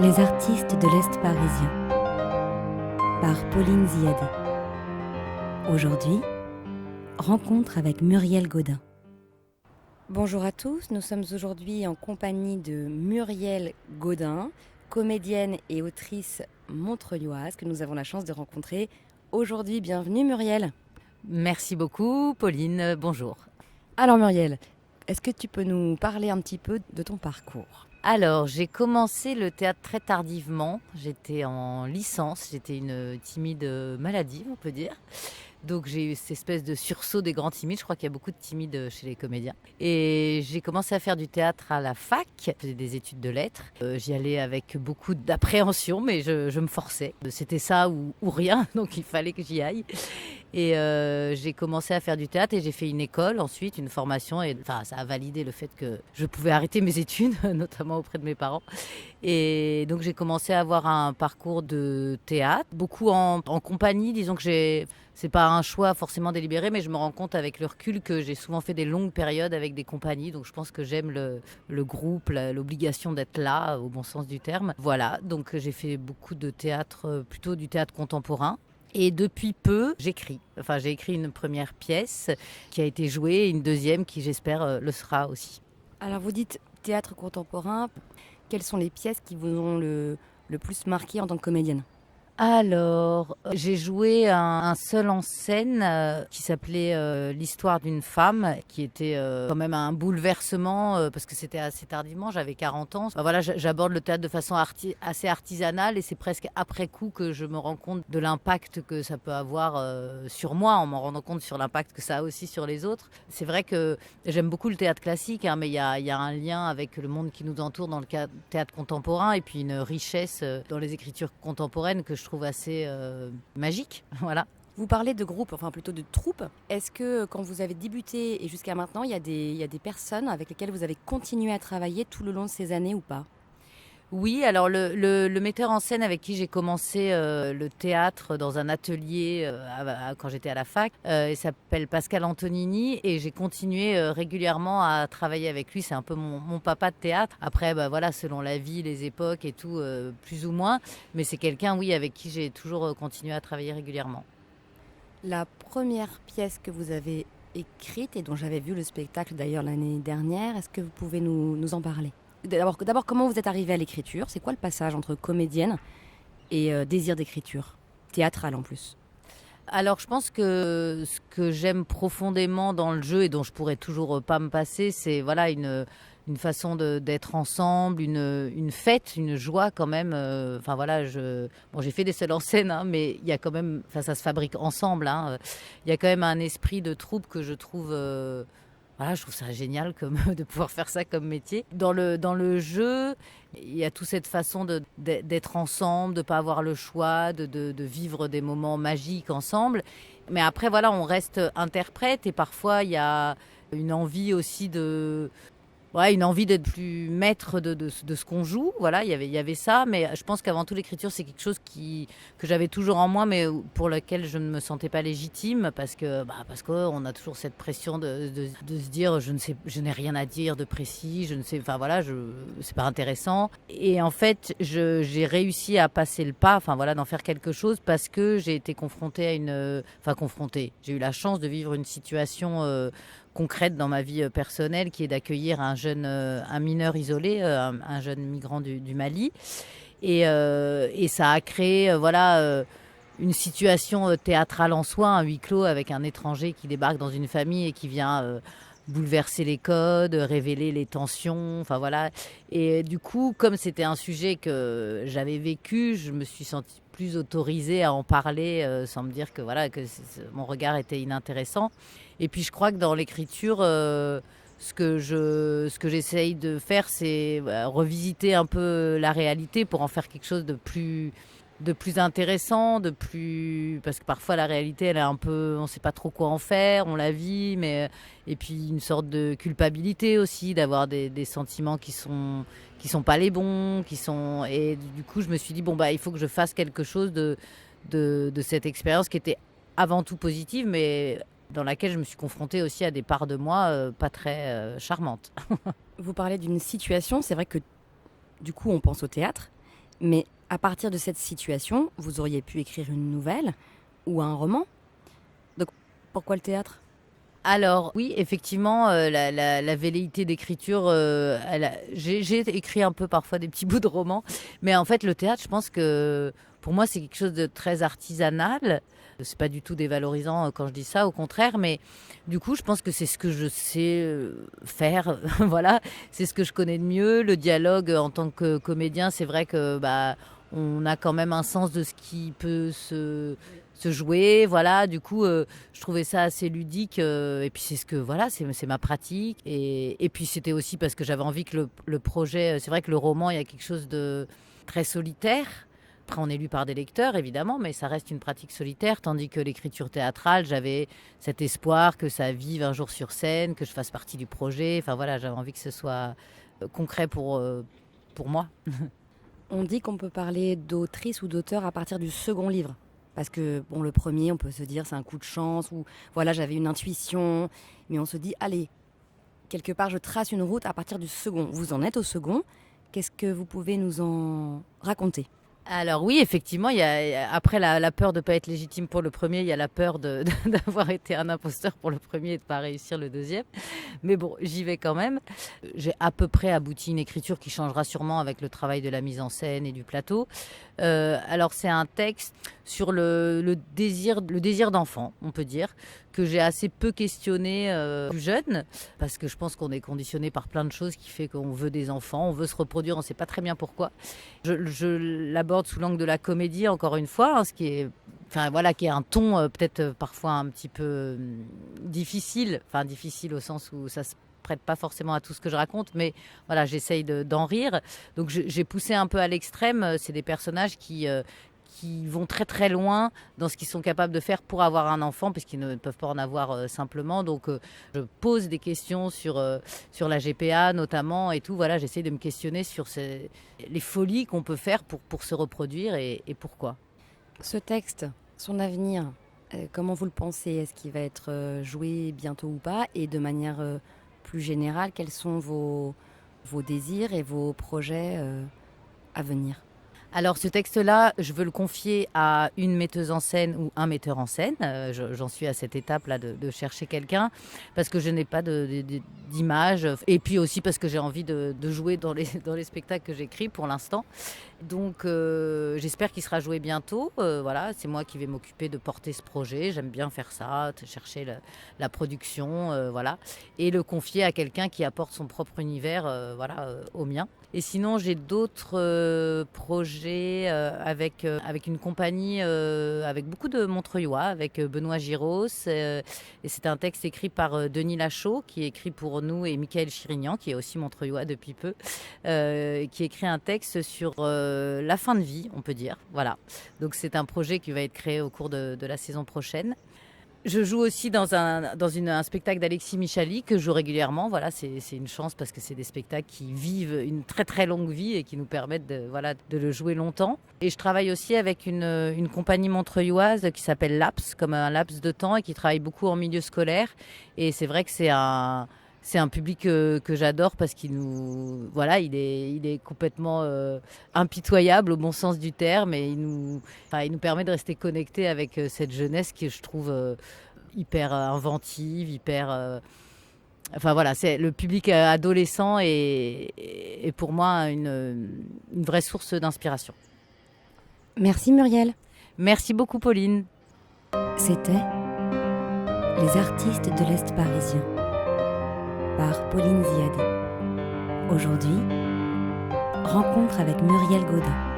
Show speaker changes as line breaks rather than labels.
Les artistes de l'Est parisien par Pauline Ziadé. Aujourd'hui, rencontre avec Muriel Gaudin. Bonjour à tous, nous sommes aujourd'hui en compagnie de Muriel Gaudin, comédienne et autrice montreuilloise que nous avons la chance de rencontrer aujourd'hui. Bienvenue Muriel.
Merci beaucoup Pauline, bonjour.
Alors Muriel, est-ce que tu peux nous parler un petit peu de ton parcours ?
Alors, j'ai commencé le théâtre très tardivement. J'étais en licence, j'étais une timide maladive, on peut dire. Donc j'ai eu cette espèce de sursaut des grands timides. Je crois qu'il y a beaucoup de timides chez les comédiens. Et j'ai commencé à faire du théâtre à la fac. Je faisais des études de lettres. J'y allais avec beaucoup d'appréhension, mais je me forçais. C'était ça ou rien, donc il fallait que j'y aille. Et j'ai commencé à faire du théâtre et j'ai fait une école ensuite, une formation. Et enfin, ça a validé le fait que je pouvais arrêter mes études, notamment auprès de mes parents. Et donc j'ai commencé à avoir un parcours de théâtre, beaucoup en compagnie. Disons que c'est pas un choix forcément délibéré, mais je me rends compte avec le recul que j'ai souvent fait des longues périodes avec des compagnies. Donc je pense que j'aime le groupe, l'obligation d'être là, au bon sens du terme. Voilà, donc j'ai fait beaucoup de théâtre, plutôt du théâtre contemporain. Et depuis peu, j'écris. Enfin, j'ai écrit une première pièce qui a été jouée et une deuxième qui, j'espère, le sera aussi.
Alors vous dites théâtre contemporain, quelles sont les pièces qui vous ont le plus marqué en tant que comédienne ?
Alors, j'ai joué un seul en scène qui s'appelait L'histoire d'une femme, qui était quand même un bouleversement parce que c'était assez tardivement, j'avais 40 ans. Voilà, j'aborde le théâtre de façon assez artisanale et c'est presque après coup que je me rends compte de l'impact que ça peut avoir sur moi, en m'en rendant compte sur l'impact que ça a aussi sur les autres. C'est vrai que j'aime beaucoup le théâtre classique, mais il y a un lien avec le monde qui nous entoure dans le théâtre contemporain et puis une richesse dans les écritures contemporaines que je trouve assez magique, voilà.
Vous parlez de groupe, enfin plutôt de troupe. Est-ce que quand vous avez débuté et jusqu'à maintenant, il y a des personnes avec lesquelles vous avez continué à travailler tout le long de ces années ou pas ?
Oui, alors le metteur en scène avec qui j'ai commencé le théâtre dans un atelier quand j'étais à la fac, il s'appelle Pascal Antonini et j'ai continué régulièrement à travailler avec lui. C'est un peu mon papa de théâtre. Après, voilà, selon la vie, les époques et tout, plus ou moins. Mais c'est quelqu'un, oui, avec qui j'ai toujours continué à travailler régulièrement.
La première pièce que vous avez écrite et dont j'avais vu le spectacle d'ailleurs l'année dernière, est-ce que vous pouvez nous en parler ? D'abord, comment vous êtes arrivée à l'écriture ? C'est quoi le passage entre comédienne et désir d'écriture, théâtrale en plus ?
Alors, je pense que ce que j'aime profondément dans le jeu et dont je pourrais toujours pas me passer, c'est voilà une façon d'être ensemble, une fête, une joie quand même. Enfin voilà, j'ai fait des seuls en scène, mais il y a quand même, enfin ça se fabrique ensemble. Il y a quand même un esprit de troupe que je trouve. Voilà, je trouve ça génial de pouvoir faire ça comme métier. Dans le jeu, il y a toute cette façon d'être ensemble, de ne pas avoir le choix, de vivre des moments magiques ensemble. Mais après, voilà, on reste interprète et parfois, il y a une envie aussi une envie d'être plus maître de ce qu'on joue. Voilà, il y avait ça. Mais je pense qu'avant tout, l'écriture, c'est quelque chose que j'avais toujours en moi, mais pour lequel je ne me sentais pas légitime parce qu'on a toujours cette pression de se dire je n'ai rien à dire de précis, je ne sais, enfin voilà, c'est pas intéressant. Et en fait, j'ai réussi à passer le pas, enfin voilà, d'en faire quelque chose parce que j'ai été confrontée j'ai eu la chance de vivre une situation concrète dans ma vie personnelle qui est d'accueillir un mineur isolé, un jeune migrant du Mali et ça a créé une situation théâtrale en soi, un huis clos avec un étranger qui débarque dans une famille et qui vient bouleverser les codes, révéler les tensions, enfin voilà. Et du coup, comme c'était un sujet que j'avais vécu, je me suis sentie plus autorisée à en parler sans me dire que mon regard était inintéressant. Et puis je crois que dans l'écriture, ce que j'essaye de faire, c'est revisiter un peu la réalité pour en faire quelque chose de plus intéressant, parce que parfois la réalité elle est un peu, on sait pas trop quoi en faire, on la vit, et puis une sorte de culpabilité aussi d'avoir des sentiments qui sont pas les bons, et du coup je me suis dit il faut que je fasse quelque chose de cette expérience qui était avant tout positive, mais dans laquelle je me suis confrontée aussi à des parts de moi pas très charmantes.
Vous parlez d'une situation, c'est vrai que du coup on pense au théâtre, Mais à partir de cette situation, vous auriez pu écrire une nouvelle ou un roman. Donc pourquoi le théâtre ?
Alors oui, effectivement, la velléité d'écriture, j'ai écrit un peu parfois des petits bouts de romans, mais en fait le théâtre, je pense que pour moi c'est quelque chose de très artisanal. C'est pas du tout dévalorisant quand je dis ça, au contraire, mais du coup je pense que c'est ce que je sais faire, voilà, c'est ce que je connais de mieux. Le dialogue en tant que comédien, c'est vrai que on a quand même un sens de ce qui peut se jouer, voilà. Du coup, je trouvais ça assez ludique. Et puis c'est ce que voilà, c'est ma pratique. Et puis c'était aussi parce que j'avais envie que le projet. C'est vrai que le roman, il y a quelque chose de très solitaire. Après, on est lu par des lecteurs, évidemment, mais ça reste une pratique solitaire, tandis que l'écriture théâtrale, j'avais cet espoir que ça vive un jour sur scène, que je fasse partie du projet. Enfin voilà, j'avais envie que ce soit concret pour moi.
On dit qu'on peut parler d'autrice ou d'auteur à partir du second livre. Parce que bon, le premier, on peut se dire c'est un coup de chance ou voilà, j'avais une intuition. Mais on se dit, allez, quelque part, je trace une route à partir du second. Vous en êtes au second. Qu'est-ce que vous pouvez nous en raconter ?
Alors oui, effectivement, après la peur de ne pas être légitime pour le premier, il y a la peur d'avoir été un imposteur pour le premier et de ne pas réussir le deuxième. Mais bon, j'y vais quand même. J'ai à peu près abouti une écriture qui changera sûrement avec le travail de la mise en scène et du plateau. Alors c'est un texte sur le désir d'enfant, on peut dire, que j'ai assez peu questionné plus jeune, parce que je pense qu'on est conditionné par plein de choses qui fait qu'on veut des enfants, on veut se reproduire, on ne sait pas très bien pourquoi. Je l'aborde sous l'angle de la comédie, encore une fois, hein, ce qui est... Enfin voilà, qui est un ton peut-être parfois un petit peu difficile, enfin difficile au sens où ça se prête pas forcément à tout ce que je raconte, mais voilà, j'essaye d'en rire. Donc j'ai poussé un peu à l'extrême. C'est des personnages qui vont très très loin dans ce qu'ils sont capables de faire pour avoir un enfant, puisqu'ils ne peuvent pas en avoir simplement. Donc je pose des questions sur la GPA notamment et tout. Voilà, j'essaye de me questionner sur les folies qu'on peut faire pour se reproduire et pourquoi.
Ce texte, son avenir, comment vous le pensez ? Est-ce qu'il va être joué bientôt ou pas ? Et de manière plus générale, quels sont vos désirs et vos projets à venir ?
Alors ce texte-là, je veux le confier à une metteuse en scène ou un metteur en scène. J'en suis à cette étape-là de chercher quelqu'un parce que je n'ai pas d'image et puis aussi parce que j'ai envie de jouer dans les spectacles que j'écris pour l'instant. Donc j'espère qu'il sera joué bientôt. Voilà, c'est moi qui vais m'occuper de porter ce projet. J'aime bien faire ça, chercher la production, voilà, et le confier à quelqu'un qui apporte son propre univers, au mien. Et sinon, j'ai d'autres projets avec une compagnie avec beaucoup de Montreuillois, avec Benoît Giros. Et c'est un texte écrit par Denis Lachaud, qui écrit pour nous, et Michael Chirignan, qui est aussi Montreuillois depuis peu, qui écrit un texte sur la fin de vie, on peut dire. Voilà. Donc c'est un projet qui va être créé au cours de la saison prochaine. Je joue aussi dans un spectacle d'Alexis Michali que je joue régulièrement. Voilà, c'est une chance parce que c'est des spectacles qui vivent une très très longue vie et qui nous permettent de le jouer longtemps. Et je travaille aussi avec une compagnie montreuilloise qui s'appelle Laps, comme un laps de temps, et qui travaille beaucoup en milieu scolaire. Et c'est vrai que c'est un public que j'adore parce qu'il est complètement impitoyable au bon sens du terme, et il nous permet de rester connectés avec cette jeunesse qui, je trouve, hyper inventive, c'est le public adolescent et pour moi une vraie source d'inspiration.
Merci Muriel.
Merci beaucoup Pauline.
C'était Les artistes de l'Est parisien par Pauline Ziadé. Aujourd'hui, rencontre avec Muriel Gaudin.